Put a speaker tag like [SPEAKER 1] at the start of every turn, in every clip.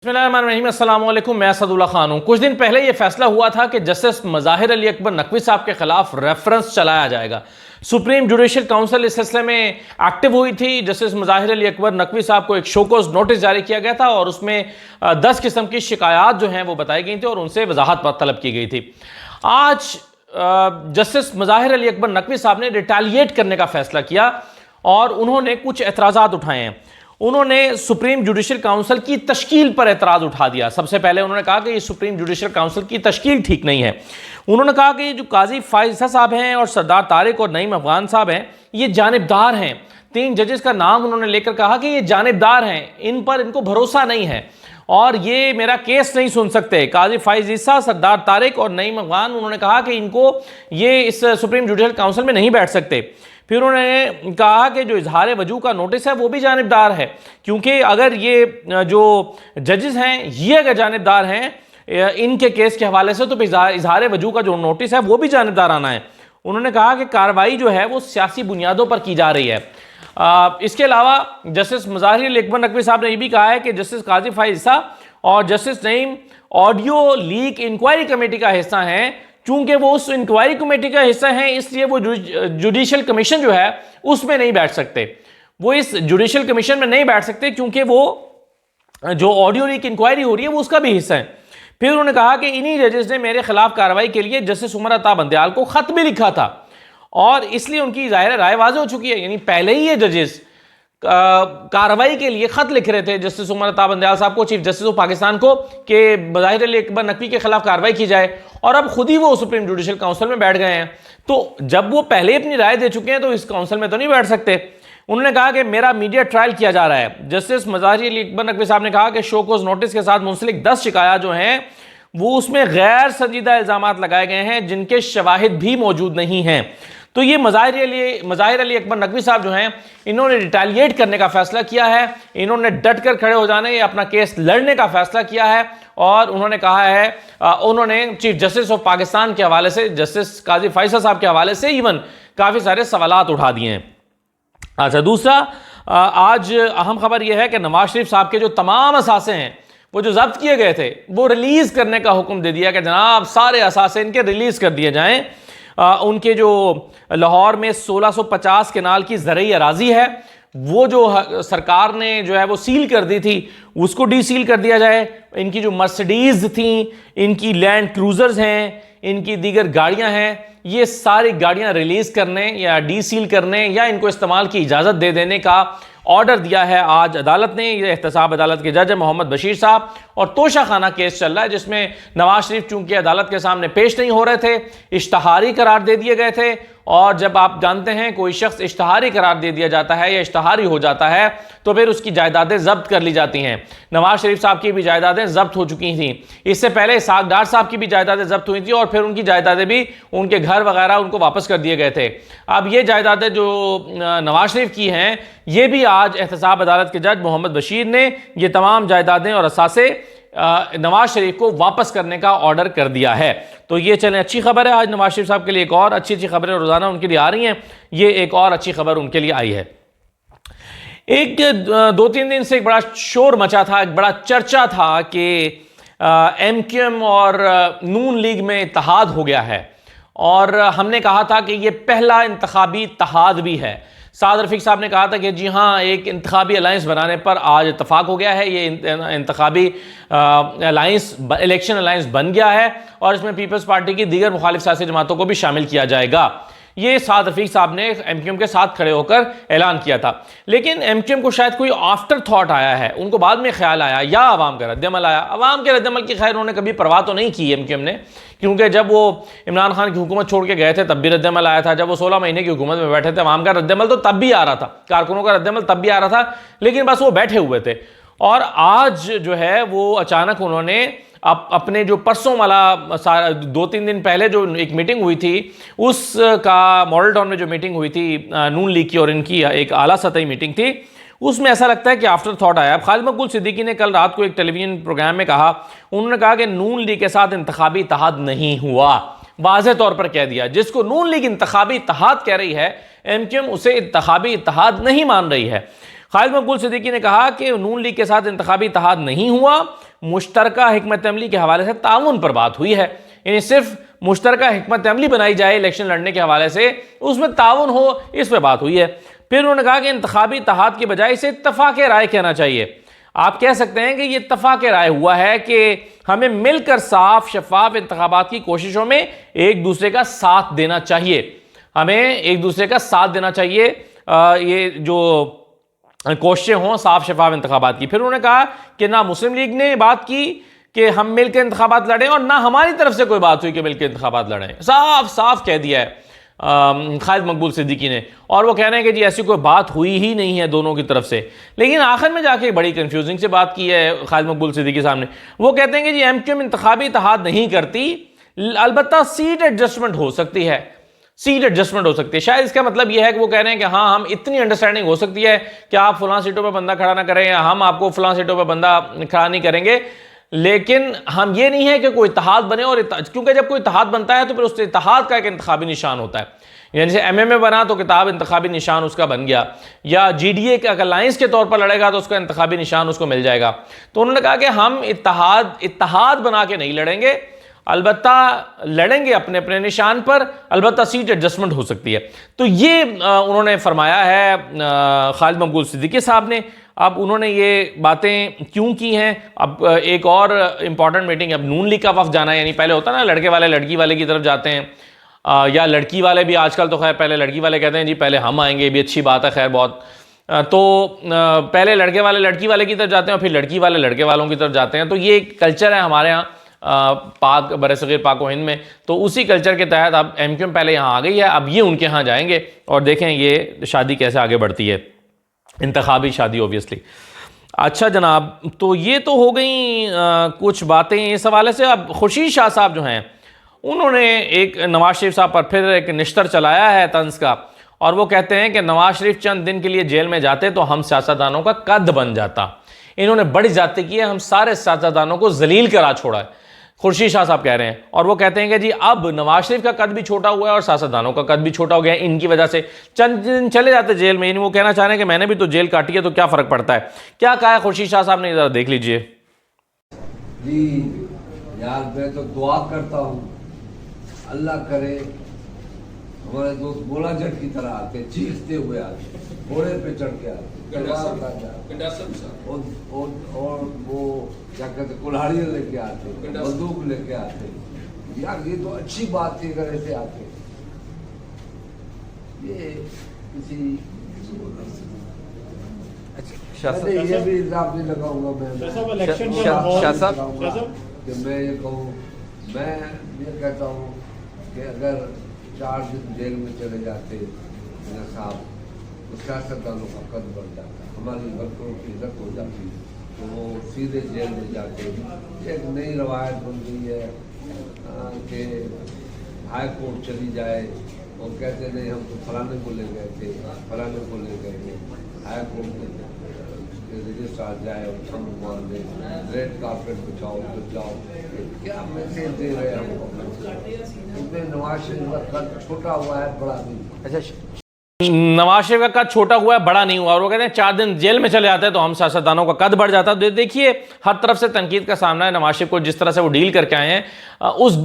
[SPEAKER 1] बिस्मिल्लाहिर्रहमानिर्रहीम, अस्सलाम वालेकुम। मैं असदुल्ला खान हूँ। कुछ दिन पहले ये फैसला हुआ था कि जस्टिस मज़ाहिर अली अकबर नकवी साहब के खिलाफ रेफरेंस चलाया जाएगा। सुप्रीम जुडिशल काउंसिल इस सिलसिले में एक्टिव हुई थी। जस्टिस मज़ाहिर अली अकबर नकवी साहब को एक शोकॉज नोटिस जारी किया गया था और उसमें 10 किस्म की शिकायत जो हैं वो बताई गई थी और उनसे वजाहत तलब की गई थी। आज जस्टिस मज़ाहिर अली अकबर नकवी साहब ने रिटेलिएट करने का फैसला किया और उन्होंने कुछ एतराज़ात उठाए हैं। उन्होंने सुप्रीम जुडिशल काउंसिल की तश्कील पर एतराज़ उठा दिया। सबसे पहले उन्होंने कहा कि ये सुप्रीम जुडिशल काउंसिल की तश्कील ठीक नहीं है। उन्होंने कहा कि जो काजी फायज़ा साहब हैं और सरदार तारिक और नईम अफगान साहब हैं, ये जानिबदार हैं। 3 जजेस का नाम उन्होंने लेकर कहा कि ये जानिबदार हैं, इन पर इनको भरोसा नहीं है और ये मेरा केस नहीं सुन सकते। काजी फायज़ा, सरदार तारिक और नईम अफगान, उन्होंने कहा कि इनको ये इस सुप्रीम जुडिशल काउंसिल में नहीं बैठ सकते। फिर उन्होंने कहा कि जो इजहार वजू का नोटिस है वो भी जानिबदार है, क्योंकि अगर ये जो जजेस हैं ये अगर जानिबदार हैं इनके केस के हवाले से, तो इजहार वजू का जो नोटिस है वो भी जानिबदाराना है। उन्होंने कहा कि कार्रवाई जो है वो सियासी बुनियादों पर की जा रही है। इसके अलावा जस्टिस मज़ाहिर अली अकबर नकवी साहब ने यह भी कहा है कि जस्टिस काजी फायज़ा और justice Naeem audio leak inquiry committee का हिस्सा हैं। चूंकि वो उस इंक्वायरी कमेटी का हिस्सा हैं, इसलिए वो जुडिशल कमीशन जो है उसमें नहीं बैठ सकते। वो इस जुडिशल कमीशन में नहीं बैठ सकते क्योंकि वो जो ऑडियो लीक इंक्वायरी हो रही है वो उसका भी हिस्सा है। फिर उन्होंने कहा कि इन्हीं जजेस ने मेरे खिलाफ कार्रवाई के लिए जस्टिस उमर अता बंदयाल को खत भी लिखा था और इसलिए उनकी ज़ाहिर राय वाज़ेह हो चुकी है। यानी पहले ही ये जजेस कार्रवाई के लिए खत लिख रहे थे जस्टिस उमर अता बंदयाल साहब को, चीफ जस्टिस ऑफ पाकिस्तान को, कि मज़ाहिर अली अकबर नकवी के खिलाफ कार्रवाई की जाए, और अब खुद ही वो सुप्रीम जुडिशल काउंसिल में बैठ गए हैं। तो जब वो पहले अपनी राय दे चुके हैं तो इस काउंसिल में तो नहीं बैठ सकते। उन्होंने कहा कि मेरा मीडिया ट्रायल किया जा रहा है। जस्टिस मज़ाहिर अली अकबर नकवी साहब ने कहा कि शोकॉज नोटिस के साथ मुंसलिक 10 शिकायत जो हैं वो उसमें गैर संजीदा इल्ज़ामात लगाए गए हैं जिनके शवाहिद भी मौजूद नहीं हैं। तो ये मज़ाहिर अली अकबर नकवी साहब जो हैं इन्होंने रिटेलिएट करने का फैसला किया है। इन्होंने डट कर खड़े हो जाने या अपना केस लड़ने का फैसला किया है और उन्होंने कहा है, उन्होंने चीफ जस्टिस ऑफ पाकिस्तान के हवाले से, जस्टिस काजी फायज़ा साहब के हवाले से इवन काफ़ी सारे सवालात उठा दिए हैं। अच्छा, दूसरा आज अहम खबर यह है कि नवाज शरीफ साहब के जो तमाम असासे हैं वो जो जब्त किए गए थे वो रिलीज़ करने का हुक्म दे दिया कि जनाब सारे असासे इनके रिलीज़ कर दिए जाएँ। उनके जो लाहौर में 1650 केनाल की ज़रई अराजी है वो जो सरकार ने जो है वो सील कर दी थी उसको डी सील कर दिया जाए। इनकी जो मर्सिडीज़ थी, इनकी लैंड क्रूज़र्स हैं, इनकी दीगर गाड़ियां हैं, ये सारी गाड़ियां रिलीज़ करने या डी सील करने या इनको इस्तेमाल की इजाज़त दे देने का ऑर्डर दिया है आज अदालत ने। ये एहतसाब अदालत के जज मोहम्मद बशीर साहब और तोशा खाना केस चल रहा है जिसमें नवाज शरीफ चूंकि अदालत के सामने पेश नहीं हो रहे थे, इश्तहारी करार दे दिए गए थे। और जब आप जानते हैं कोई शख्स इश्तहारी करार दे दिया जाता है या इश्तहारी हो जाता है तो फिर उसकी जायदादें जब्त कर ली जाती हैं। नवाज शरीफ साहब की भी जायदादें जब्त हो चुकी थी, इससे पहले इसहाक डार साहब की भी जायदादें जब्त हुई थी और फिर उनकी जायदादें भी, उनके घर वगैरह उनको वापस कर दिए गए थे। अब ये जायदादें जो नवाज शरीफ की हैं ये भी आज एहतसाब अदालत के जज मोहम्मद बशीर ने ये तमाम जायदादें और असासे नवाज शरीफ को वापस करने का ऑर्डर कर दिया है। तो ये चलें, अच्छी खबर है। आज नवाज शरीफ साहब के लिए एक और अच्छी खबरें रोजाना उनके लिए आ रही हैं। ये एक और अच्छी खबर उनके लिए आई है। एक 2-3 दिन से एक बड़ा शोर मचा था, एक बड़ा चर्चा था कि MQM और नून लीग में इत्तेहाद हो गया है और हमने कहा था कि ये पहला इंतखाबी इत्तेहाद भी है। साद रफीक साहब ने कहा था कि जी हाँ, एक इंतखाबी अलायंस बनाने पर आज इत्तफाक हो गया है। ये इंतखाबी अलायंस, इलेक्शन अलायंस बन गया है और इसमें पीपल्स पार्टी की दीगर मुखालिफ सियासी जमातों को भी शामिल किया जाएगा। ये साद रफीक साहब ने MQM के साथ खड़े होकर ऐलान किया था। लेकिन MQM को शायद कोई आफ्टर थॉट आया है, उनको बाद में ख्याल आया या अवाम का रद्दमल आया। अवाम के रद्दमल की खैर उन्होंने कभी परवाह तो नहीं की MQM ने, क्योंकि जब वो इमरान खान की हुकूमत छोड़ के गए थे तब भी रद्दमल आया था। जब वो 16 महीने की हुकूमत में बैठे थे अवाम का रद्दमल तो तब भी आ रहा था, कारकुनों का रद्दमल तब भी आ रहा था, लेकिन बस वो बैठे हुए थे। और आज जो है वो अचानक उन्होंने अपने जो परसों वाला 2-3 दिन पहले जो एक मीटिंग हुई थी उसका मॉडल टाउन में जो मीटिंग हुई थी नून लीग की और इनकी एक आला सतही मीटिंग थी, उसमें ऐसा लगता है कि आफ्टर थॉट आया। खालिद मकबूल सिद्दीकी ने कल रात को एक टेलीविजन प्रोग्राम में कहा, उन्होंने कहा कि नून लीग के साथ इंतखाबी इत्तेहाद नहीं हुआ, वाज़ेह तौर पर कह दिया। जिसको नून लीग इंतखाबी इत्तेहाद कह रही है MQM उसे इंतखाबी इत्तेहाद नहीं मान रही है। खालिद मकबूल सिद्दीकी ने कहा कि नून लीग के साथ इंतखाबी इत्तेहाद नहीं हुआ, मुश्तरका हिकमत अमली के हवाले से ताउन पर बात हुई है, यानी सिर्फ मुश्तरका हिकमत अमली बनाई जाए इलेक्शन लड़ने के हवाले से, उसमें ताउन हो, इस पर बात हुई है। फिर उन्होंने कहा कि इंतखाबी इत्तेहाद की बजाय इसे इत्तफाक राय कहना चाहिए। आप कह सकते हैं कि ये इत्तफाक राय हुआ है कि हमें मिलकर साफ शफाफ इंतखाबात की कोशिशों में एक दूसरे का साथ देना चाहिए, हमें एक दूसरे का साथ देना चाहिए, ये जो कोशिशें हों साफ शफाफ इंतखाबात की। फिर उन्होंने कहा कि ना मुस्लिम लीग ने बात की कि हम मिलकर इंतखाबात लड़ें और ना हमारी तरफ से कोई बात हुई कि मिलकर इंतखाबात लड़ें। साफ साफ कह दिया है खालिद मकबूल सिद्दीकी ने, और वो कह रहे हैं कि जी ऐसी कोई बात हुई ही नहीं है दोनों की तरफ से। लेकिन आखिर में जाके बड़ी कंफ्यूजिंग से बात की है खालिद मकबूल सिद्दीकी सामने। वो कहते हैं कि जी एमक्यूएम इंतखाबी इत्तेहाद नहीं करती, अलबत्ता सीट एडजस्टमेंट हो सकती है, सीट एडजस्टमेंट हो सकती है। शायद इसका मतलब यह है कि वो कह रहे हैं कि हाँ हम इतनी अंडरस्टैंडिंग हो सकती है कि आप फलां सीटों पर बंदा खड़ा ना करें या हम आपको फलां सीटों पर बंदा खड़ा नहीं करेंगे, लेकिन हम ये नहीं है कि कोई इत्तेहाद बने। और क्योंकि जब कोई इत्तेहाद बनता है तो फिर उस इत्तेहाद का एक इंतखाबी निशान होता है, यानी जैसे एमएमए बना तो किताब इंतखाबी निशान उसका बन गया, या जीडीए का अलायंस के तौर पर लड़ेगा तो उसका इंतखाबी निशान उसको मिल जाएगा। तो उन्होंने कहा कि हम इत्तेहाद बना के नहीं लड़ेंगे, अलबत्ता लड़ेंगे अपने अपने निशान पर, अलबत्ता सीट एडजस्टमेंट हो सकती है। तो ये उन्होंने फरमाया है खालिद मकबूल सिद्दीकी साहब ने। अब उन्होंने ये बातें क्यों की हैं, अब एक और इम्पॉर्टेंट मीटिंग, अब नून लीग का वक्त जाना है, यानी पहले होता ना लड़के वाले लड़की वाले की तरफ जाते हैं, या लड़की वाले भी आजकल तो खैर पहले लड़की वाले कहते हैं जी पहले हम आएंगे, ये भी अच्छी बात है खैर बहुत। तो पहले लड़के वाले लड़की वाले की तरफ जाते हैं और फिर लड़की वाले लड़के वालों की तरफ जाते हैं। तो ये एक कल्चर है हमारे यहाँ पाक बरसगीर पाक व हिंद में। तो उसी कल्चर के तहत अब एमक्यूएम पहले यहाँ आ गई है, अब ये उनके यहाँ जाएंगे और देखें ये शादी कैसे आगे बढ़ती है, इंतखाबी शादी ओबियसली। अच्छा जनाब, तो ये तो हो गई कुछ बातें इस हवाले से। अब खुर्शीद शाह साहब जो हैं उन्होंने एक नवाज शरीफ साहब पर फिर एक निश्तर चलाया है तंज का, और वो कहते हैं कि नवाज शरीफ चंद दिन के लिए जेल में जाते तो हम सियासतदानों का कद बन जाता। इन्होंने बड़ी ज्यादती की है, हम सारे सियासतदानों को जलील करा छोड़ा है, खुर्शीद शाह साहब कह रहे हैं। और वो कहते हैं कि जी अब नवाज शरीफ का कद भी छोटा हुआ है और सियासतदानों का कद भी छोटा हो गया है, इनकी वजह से चंद दिन चले जाते जेल में। यानी वो कहना चाह रहे हैं कि मैंने भी तो जेल काटी है तो क्या फर्क पड़ता है। क्या कहा है खुर्शीद शाह साहब ने, जरा देख लीजिए।
[SPEAKER 2] जी यार मैं तो दुआ करता हूँ अल्लाह करे हमारे दोस्त बोला जट की तरह आते, चीखते हुए आते, घोड़े पे चढ़ के आते, और वो क्या कहते कुल्हाड़ियाँ लेके आते, बंदूक लेके आते। यार ये तो अच्छी बात थी अगर ऐसे आते। ये किसी ये भी इल्जाम नहीं लगाऊंगा मैं ये कहूँ, मैं ये कहता हूँ कि अगर 4 दिन जेल में चले जाते साहब तो सियासतदानों का कद बढ़ जाता, हमारी वर्करों की इज्जत हो जाती, तो वो सीधे जेल में जाते। एक नई रवायत बन गई है कि हाई कोर्ट चली जाए और कहते नहीं हम तो फलाने को ले गए थे, फलाने को ले गए थे, हाई कोर्ट में रजिस्ट्रार जाए और हम मान लें, रेड कार्पेट बिछाओ तो जाओ। क्या मैसेज दे रहे हैं हमको? नवाज शरीफ का कद छोटा हुआ है, बड़ा नहीं। अच्छा,
[SPEAKER 1] नवाज शरीफ का कद छोटा हुआ है, बड़ा नहीं हुआ, और वो कहते हैं 4 दिन जेल में चले जाते हैं तो हम सियासतदानों का कद बढ़ जाता है। देखिए हर तरफ से तनकीद का सामना है नवाज शरीफ को, जिस तरह से वो डील करके आए हैं,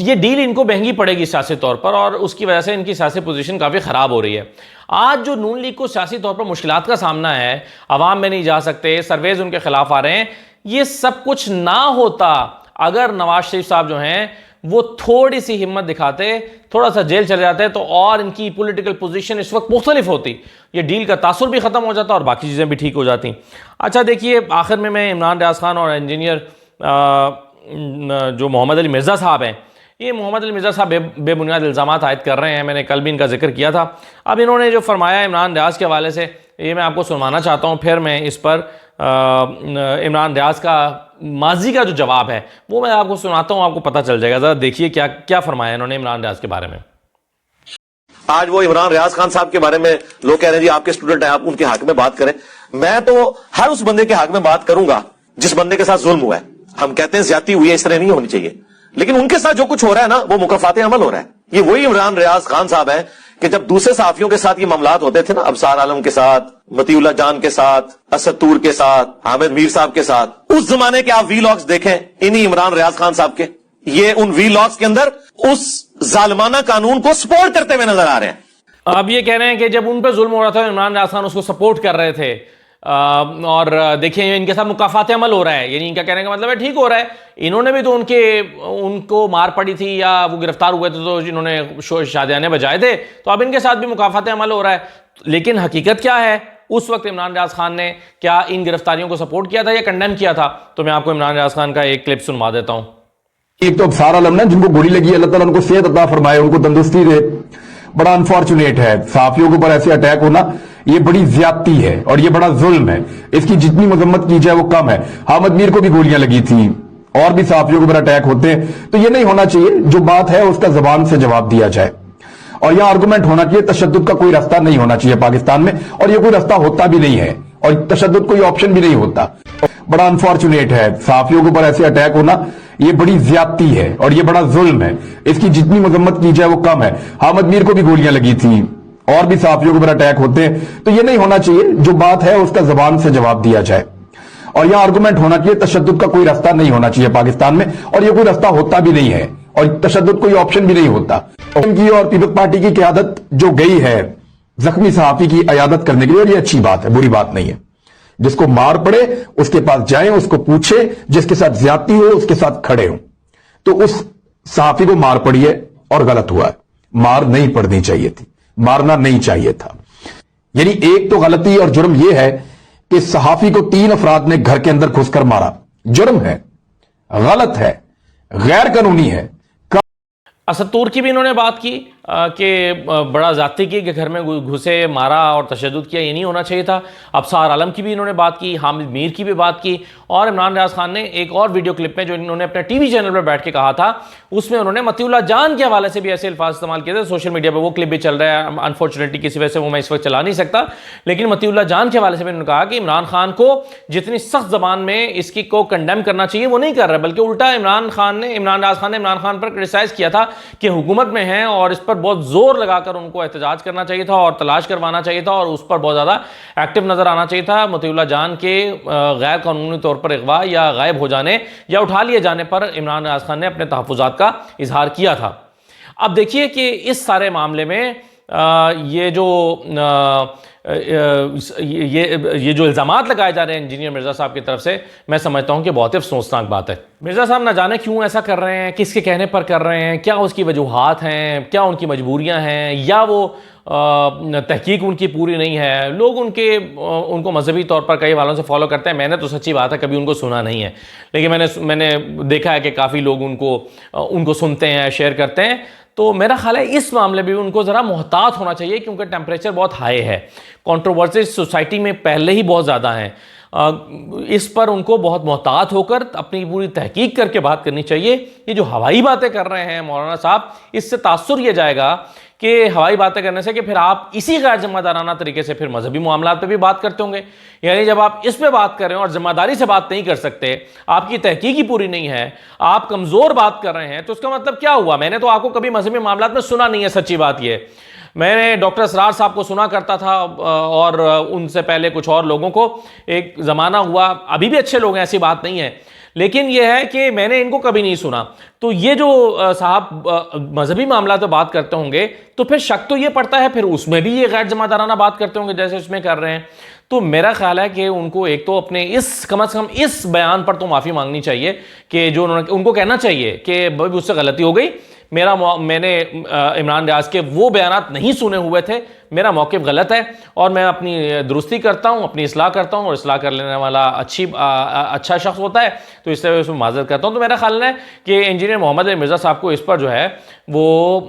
[SPEAKER 1] ये डील इनको महंगी पड़ेगी सियासी तौर पर, और उसकी वजह से इनकी सियासी पोजीशन काफ़ी ख़राब हो रही है। आज जो नून लीग को सियासी तौर पर मुश्किलात का सामना है, अवाम में नहीं जा सकते, सर्वेज उनके खिलाफ आ रहे हैं, ये सब कुछ ना होता अगर नवाज शरीफ साहब जो हैं वो थोड़ी सी हिम्मत दिखाते, थोड़ा सा जेल चले जाते, तो और इनकी पॉलिटिकल पोजीशन इस वक्त मुख्तलिफ होती, ये डील का तासुर भी ख़त्म हो जाता और बाकी चीज़ें भी ठीक हो जाती। अच्छा देखिए, आखिर में मैं इमरान रियाज खान और इंजीनियर जो मोहम्मद अली मिर्ज़ा साहब हैं, ये मोहम्मद अली मिर्ज़ा साहब बेबुनियाद इल्ज़ामात आयद कर रहे हैं। मैंने कल भी इनका जिक्र किया था। अब इन्होंने जो फरमाया इमरान रियाज के हवाले से, ये मैं आपको सुनवाना चाहता हूँ, फिर मैं इस पर इमरान रियाज का माजी का जो जवाब है वो मैं आपको सुनाता हूँ, आपको पता चल जाएगा। ज़रा देखिए क्या क्या फरमाया इन्होंने इमरान रियाज के बारे में।
[SPEAKER 3] आज वो इमरान रियाज खान साहब के बारे में लोग कह रहे हैं जी आपके स्टूडेंट हैं, आप उनके हक में बात करें। मैं तो हर उस बंदे के हक में बात करूंगा जिस बंदे के साथ जुल्म हुआ है। हम कहते हैं ज्यादती हुई है, इस तरह नहीं होनी चाहिए, लेकिन उनके साथ जो कुछ हो रहा है ना, वो मुकफ़ाते अमल हो रहा है। ये वही इमरान रियाज खान साहब है कि जब दूसरे सहाफियों के साथ ये मामलात होते थे ना, अबसार आलम के साथ, मतीउल्लाह जान के साथ, असद तूर के साथ, हामिद मीर साहब के साथ, उस जमाने के आप वीलॉग्स देखें इन्हीं इमरान रियाज खान साहब के, ये उन वीलॉग्स के अंदर उस जालिमाना कानून को सपोर्ट करते हुए नजर आ रहे हैं।
[SPEAKER 1] अब ये कह रहे हैं कि जब उन पर जुल्म हो रहा था इमरान रियाज खान उसको सपोर्ट कर रहे थे, और देखिए इनके साथ मुकाफात अमल हो रहा है, यानी इनका कहने का मतलब है ठीक हो रहा है। इन्होंने भी तो उनको मार पड़ी थी या वो गिरफ्तार हुए थे तो इन्होंने शादियाने बजाए थे, तो अब इनके साथ भी मुकाफात अमल हो रहा है। लेकिन हकीकत क्या है, उस वक्त इमरान रियाज खान ने क्या इन गिरफ्तारियों को सपोर्ट किया था या कंडेम किया था? तो मैं आपको इमरान रियाज खान का एक क्लिप सुनवा देता हूं।
[SPEAKER 4] एक तो सारा आलम ना जिनको गोली लगी, अल्लाह ताला उनको सेहत अता फरमाए, उनको तंदुरुस्ती दे। बड़ा अनफॉर्चुनेट है, सहाफियों के ऊपर ऐसे अटैक होना ये बड़ी ज्यादती है और ये बड़ा जुल्म है। इसकी जितनी मजम्मत की जाए वो कम है। हामिद मीर को भी गोलियां लगी थी और भी सहाफियों के ऊपर अटैक होते हैं, तो ये नहीं होना चाहिए। जो बात है उसका जबान से जवाब दिया जाए और यहां आर्गुमेंट होना चाहिए। तशद्दुद का कोई रास्ता नहीं होना चाहिए पाकिस्तान में, और ये कोई रास्ता होता भी नहीं है, और तशद्दुद कोई ऑप्शन भी नहीं होता। बड़ा अनफॉर्चुनेट है, सहाफियों के ऊपर ऐसे अटैक होना ये बड़ी ज्यादती है और ये बड़ा जुल्म है। इसकी जितनी मजम्मत की जाए वो कम है। हामिद मीर को भी गोलियां लगी थी और भी सहाफियों के ऊपर अटैक होते हैं, तो ये नहीं होना चाहिए। जो बात है उसका जबान से जवाब दिया जाए और यहां आर्गुमेंट होना चाहिए। तशद्दुद का कोई रास्ता नहीं होना चाहिए पाकिस्तान में, और ये कोई रास्ता होता भी नहीं है, और तशद्दुद कोई ऑप्शन भी नहीं होता। की और पीपल्स पार्टी की क़यादत जो गई है जख्मी सहाफी की अयादत करने के लिए, और ये अच्छी बात है, बुरी बात नहीं है। जिसको मार पड़े उसके पास जाएं, उसको पूछे, जिसके साथ ज्यादती हो उसके साथ खड़े हो। तो उस सहाफी को मार पड़ी है और गलत हुआ है, मार नहीं पड़नी चाहिए थी, मारना नहीं चाहिए था। यानी एक तो गलती और जुर्म यह है कि सहाफी को 3 अफराद ने घर के अंदर घुसकर मारा, जुर्म है, गलत है, गैर कानूनी है।
[SPEAKER 1] असद तूर की भी इन्होंने बात की कि बड़ा ज़्यादती की कि घर में घुसे, मारा और तशद्दुद किया, ये नहीं होना चाहिए था। अबसार आलम की भी इन्होंने बात की, हामिद मीर की भी बात की, और इमरान रियाज खान ने एक और वीडियो क्लिप में जो इन्होंने अपने टीवी चैनल पर बैठ के कहा था, उसमें उन्होंने मतीउल्लाह जान के हवाले से भी ऐसे अल्फाज इस्तेमाल किए थे। सोशल मीडिया पर वो क्लिप भी चल रहा है, अनफॉर्चुनेटली किसी वजह से वो मैं इस वक्त चला नहीं सकता, लेकिन मतीउल्लाह जान के हवाले से भी उन्होंने कहा कि इमरान खान को जितनी सख्त जबान में इसकी को कंडेम करना चाहिए वो नहीं कर रहा, बल्कि उल्टा इमरान रियाज खान ने इमरान खान पर क्रिटिसाइज किया था कि हुकूमत में है और इस पर बहुत जोर लगाकर उनको एहतजाज करना चाहिए था और तलाश करवाना चाहिए था और उस पर बहुत ज़्यादा एक्टिव नज़र आना चाहिए था। मतीउल्लाह जान के गैर कानूनी तौर पर अगवा या गायब हो जाने या उठा लिए जाने पर इमरान रियाज खान ने अपने तहफ़्फ़ुज़ात का इजहार किया था। अब देखिए कि इस सारे मामले में ये जो इल्ज़ामात लगाए जा रहे हैं इंजीनियर मिर्ज़ा साहब की तरफ से, मैं समझता हूं कि बहुत ही अफसोसनाक बात है। मिर्ज़ा साहब न जाने क्यों ऐसा कर रहे हैं, किसके कहने पर कर रहे हैं, क्या उसकी वजूहात हैं, क्या उनकी मजबूरियां हैं, या वो तहकीक उनकी पूरी नहीं है। लोग उनको मजहबी तौर पर कई वालों से फॉलो करते हैं। मैंने तो सच्ची बात है कभी उनको सुना नहीं है, लेकिन मैंने देखा है कि काफ़ी लोग उनको सुनते हैं, शेयर करते हैं। तो मेरा ख्याल है इस मामले में भी उनको ज़रा मोहतात होना चाहिए, क्योंकि टेम्परेचर बहुत हाई है, कंट्रोवर्सी सोसाइटी में पहले ही बहुत ज़्यादा हैं। इस पर उनको बहुत मोहतात होकर अपनी पूरी तहकीक करके बात करनी चाहिए। ये जो हवाई बातें कर रहे हैं मौलाना साहब, इससे तासुर ये जाएगा कि हवाई बातें करने से कि फिर आप इसी गैर जिम्मेदाराना तरीके से फिर मजहबी मामलात पे भी बात करते होंगे। यानी जब आप इस पे बात कर रहे हैं और जिम्मेदारी से बात नहीं कर सकते, आपकी तहकीक ही पूरी नहीं है, आप कमज़ोर बात कर रहे हैं, तो उसका मतलब क्या हुआ? मैंने तो आपको कभी मजहबी मामलात में सुना नहीं है, सच्ची बात ये। मैंने डॉक्टर असरार साहब को सुना करता था और उनसे पहले कुछ और लोगों को, एक ज़माना हुआ, अभी भी अच्छे लोग हैं, ऐसी बात नहीं है, लेकिन यह है कि मैंने इनको कभी नहीं सुना। तो ये जो साहब मजहबी मामला तो बात करते होंगे, तो फिर शक तो ये पड़ता है फिर उसमें भी ये गैर जिम्मेदाराना बात करते होंगे जैसे उसमें कर रहे हैं। तो मेरा ख्याल है कि उनको एक तो अपने कम से कम इस बयान पर तो माफ़ी मांगनी चाहिए कि जो उनको कहना चाहिए कि भाई उससे गलती हो गई, मैंने इमरान रियाज के वो बयानात नहीं सुने हुए थे, मेरा मौक़िफ़ गलत है और मैं अपनी दुरुस्ती करता हूँ, अपनी इस्लाह करता हूँ, और इस्लाह कर लेने वाला अच्छा शख्स होता है, तो इससे उसमें माज़रत करता हूँ। तो मेरा ख्याल है कि इंजीनियर मोहम्मद अली मिर्ज़ा साहब को इस पर जो है वो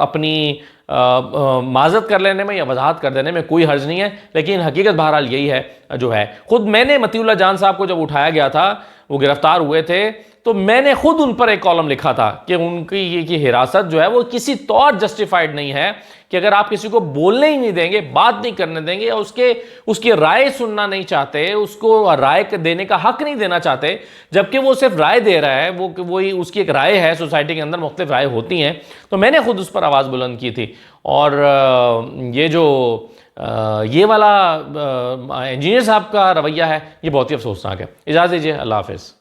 [SPEAKER 1] अपनी माज़रत कर लेने में या वजाहत कर देने में कोई हर्ज नहीं है। लेकिन हकीकत बहरहाल यही है जो है। ख़ुद मैंने मतीउल्लाह जान साहब को जब उठाया गया था, वो गिरफ़्तार हुए थे, तो मैंने खुद उन पर एक कॉलम लिखा था कि उनकी ये हिरासत जो है वो किसी तौर जस्टिफाइड नहीं है, कि अगर आप किसी को बोलने ही नहीं देंगे, बात नहीं करने देंगे या उसकी राय सुनना नहीं चाहते, उसको राय देने का हक नहीं देना चाहते, जबकि वो सिर्फ राय दे रहा है, वही उसकी एक राय है, सोसाइटी के अंदर मुख्तलिफ राय होती हैं, तो मैंने खुद उस पर आवाज़ बुलंद की थी। और ये जो ये वाला इंजीनियर साहब का रवैया है, ये बहुत ही अफसोसनाक है। इजाज़त दीजिए, अल्लाह हाफ़िज़।